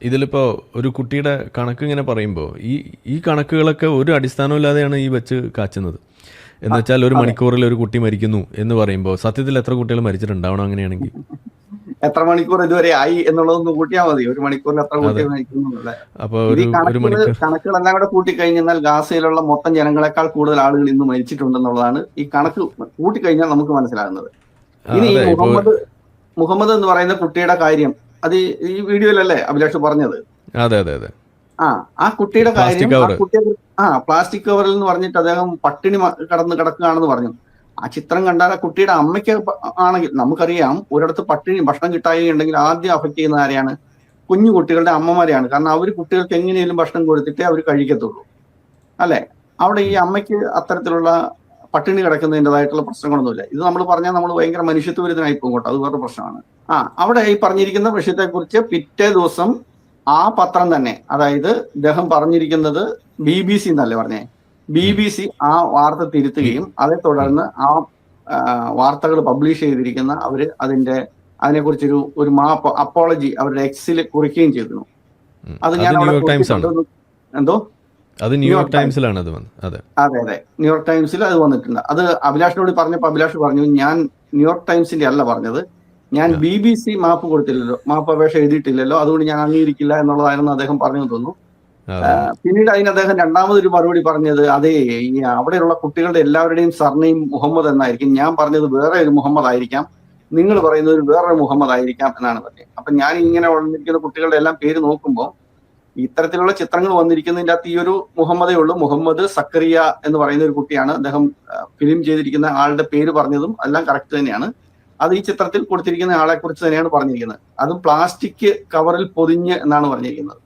ഇതിലിപ്പോ ഒരു കുട്ടിയുടെ കണക്ക് ഇങ്ങനെ പറയുമ്പോൾ ഈ കണക്കുകളൊക്കെ ഒരു അടിസ്ഥാനമില്ലാതെയാണ് ഈ വെച്ച് കാച്ചുന്നത്. എന്ന് വെച്ചാൽ ഒരു അതെ. മണിക്കൂറിൽ ഒരു കുട്ടി മരിക്കുന്നു എന്ന് പറയുമ്പോൾ സത്യത്തിൽ എത്ര കുട്ടികൾ മരിച്ചിട്ടുണ്ടാവണം അങ്ങനെയാണെങ്കിൽ? എത്ര മണിക്കൂർ ഇതുവരെ ആയി എന്നുള്ളതൊന്ന് കൂട്ടിയാൽ മതി. ഒരു മണിക്കൂറിൽ എത്ര അതെ. കുട്ടികൾ മരിക്കുന്നുള്ളത്. അപ്പോൾ ഇത് ഈ ഒരു മണിക്കൂർ. കണക്കുകളെല്ലാം കൂടെ കൂട്ടിക്കഴിഞ്ഞാൽ ഗാസയിലുള്ള മൊത്തം ജനങ്ങളെക്കാൾ കൂടുതൽ ആളുകൾ ഇന്ന് മരിച്ചിട്ടുണ്ടെന്നുള്ളതാണ് ഈ കണക്ക് കൂട്ടിക്കഴിഞ്ഞാൽ നമുക്ക് മനസ്സിലാകുന്നത്. ഇനി ഈ അതെ. ഇപ്പോൾ മുഹമ്മദ് എന്ന് പറയുന്ന കുട്ടിയുടെ കാര്യം, അത് ഈ വീഡിയോയിലല്ലേ അഭിലാഷ് പറഞ്ഞത്? അതെ അതെ അതെ. ആ കുട്ടിയുടെ കാര്യം, പ്ലാസ്റ്റിക് കവർ. പ്ലാസ്റ്റിക് കവറിൽ എന്ന് പറഞ്ഞിട്ട് അദ്ദേഹം പട്ടിണി കടന്ന് കിടക്കുകയാണെന്ന് പറഞ്ഞു. ആ ചിത്രം കണ്ടാൽ ആ കുട്ടിയുടെ അമ്മയ്ക്ക് ആണെങ്കിൽ, നമുക്കറിയാം ഒരിടത്ത് പട്ടിണി ഭക്ഷണം കിട്ടായി ഉണ്ടെങ്കിൽ ആദ്യം അഫക്ട് ചെയ്യുന്ന ആരെയാണ്? കുഞ്ഞു കുട്ടികളുടെ അമ്മമാരെയാണ്. കാരണം അവർ കുട്ടികൾക്ക് എങ്ങനെയും ഭക്ഷണം കൊടുത്തിട്ടേ അവർ കഴിക്കത്തുള്ളൂ, അല്ലെ? അവിടെ ഈ അമ്മയ്ക്ക് അത്തരത്തിലുള്ള പട്ടിണി കിടക്കുന്നതിൻ്റെതായിട്ടുള്ള പ്രശ്നങ്ങളൊന്നുമില്ല. ഇത് നമ്മൾ പറഞ്ഞാൽ നമ്മൾ ഭയങ്കര മനുഷ്യത്വവിരുദ്ധനായി പോകും കേട്ടോ, അത് വേറെ പ്രശ്നമാണ്. അവിടെ ഈ പറഞ്ഞിരിക്കുന്ന വിഷയത്തെക്കുറിച്ച് പിറ്റേ ദിവസം ആ പത്രം തന്നെ, അതായത് ഇദ്ദേഹം പറഞ്ഞിരിക്കുന്നത് BBC എന്നല്ലേ പറഞ്ഞേ, BBC ആ വാർത്ത തിരുത്തുകയും അതേ തുടർന്ന് ആ വാർത്തകൾ പബ്ലിഷ് ചെയ്തിരിക്കുന്ന അവര് അതിനെക്കുറിച്ചൊരു മാപ്പ് അപ്പോളജി അവരുടെ എക്സിൽ കുറിക്കുകയും ചെയ്തിരുന്നു. അത് ഞാൻ അവിടെ ന്യൂയോർക്ക് ടൈംസ് ആണ്. എന്തോ അത് ന്യൂയോർക്ക് ടൈംസിലാണ് അത് വന്നത്. അതെ അതെ, ന്യൂയോർക്ക് ടൈംസിൽ അത് വന്നിട്ടുണ്ട്. അത് അഭിലാഷിനോട് പറഞ്ഞപ്പോൾ അഭിലാഷ് പറഞ്ഞു, ഞാൻ ന്യൂയോർക്ക് ടൈംസിന്റെ അല്ല പറഞ്ഞത്, ഞാൻ BBC മാപ്പ് കൊടുത്തില്ലല്ലോ, മാപ്പ് അപേക്ഷ എഴുതിയിട്ടില്ലല്ലോ, അതുകൊണ്ട് ഞാൻ അംഗീകരിക്കില്ല എന്നുള്ളതായിരുന്നു അദ്ദേഹം പറഞ്ഞു തോന്നുന്നു. പിന്നീട് അതിന് അദ്ദേഹം രണ്ടാമതൊരു മറുപടി പറഞ്ഞത്, അതേ ഈ അവിടെയുള്ള കുട്ടികളുടെ എല്ലാവരുടെയും സർനെയിം മുഹമ്മദ് എന്നായിരിക്കും, ഞാൻ പറഞ്ഞത് വേറെ ഒരു മുഹമ്മദ് ആയിരിക്കാം, നിങ്ങൾ പറയുന്നത് വേറൊരു മുഹമ്മദ് ആയിരിക്കാം എന്നാണ് പറഞ്ഞത്. അപ്പൊ ഞാൻ ഇങ്ങനെ വന്നിരിക്കുന്ന കുട്ടികളുടെ എല്ലാം പേര് നോക്കുമ്പോൾ ഇത്തരത്തിലുള്ള ചിത്രങ്ങൾ വന്നിരിക്കുന്നതിൻ്റെ അകത്ത് ഈ ഒരു മുഹമ്മദേ ഉള്ളൂ. മുഹമ്മദ് സക്കറിയ എന്ന് പറയുന്ന ഒരു കുട്ടിയാണ്. അദ്ദേഹം ഫിലിം ചെയ്തിരിക്കുന്ന ആളുടെ പേര് പറഞ്ഞതും എല്ലാം കറക്റ്റ് തന്നെയാണ്. അത് ഈ ചിത്രത്തിൽ കൊടുത്തിരിക്കുന്ന ആളെ കുറിച്ച് തന്നെയാണ് പറഞ്ഞിരിക്കുന്നത്. അതും പ്ലാസ്റ്റിക് കവറിൽ പൊതിഞ്ഞ് എന്നാണ് പറഞ്ഞിരിക്കുന്നത്.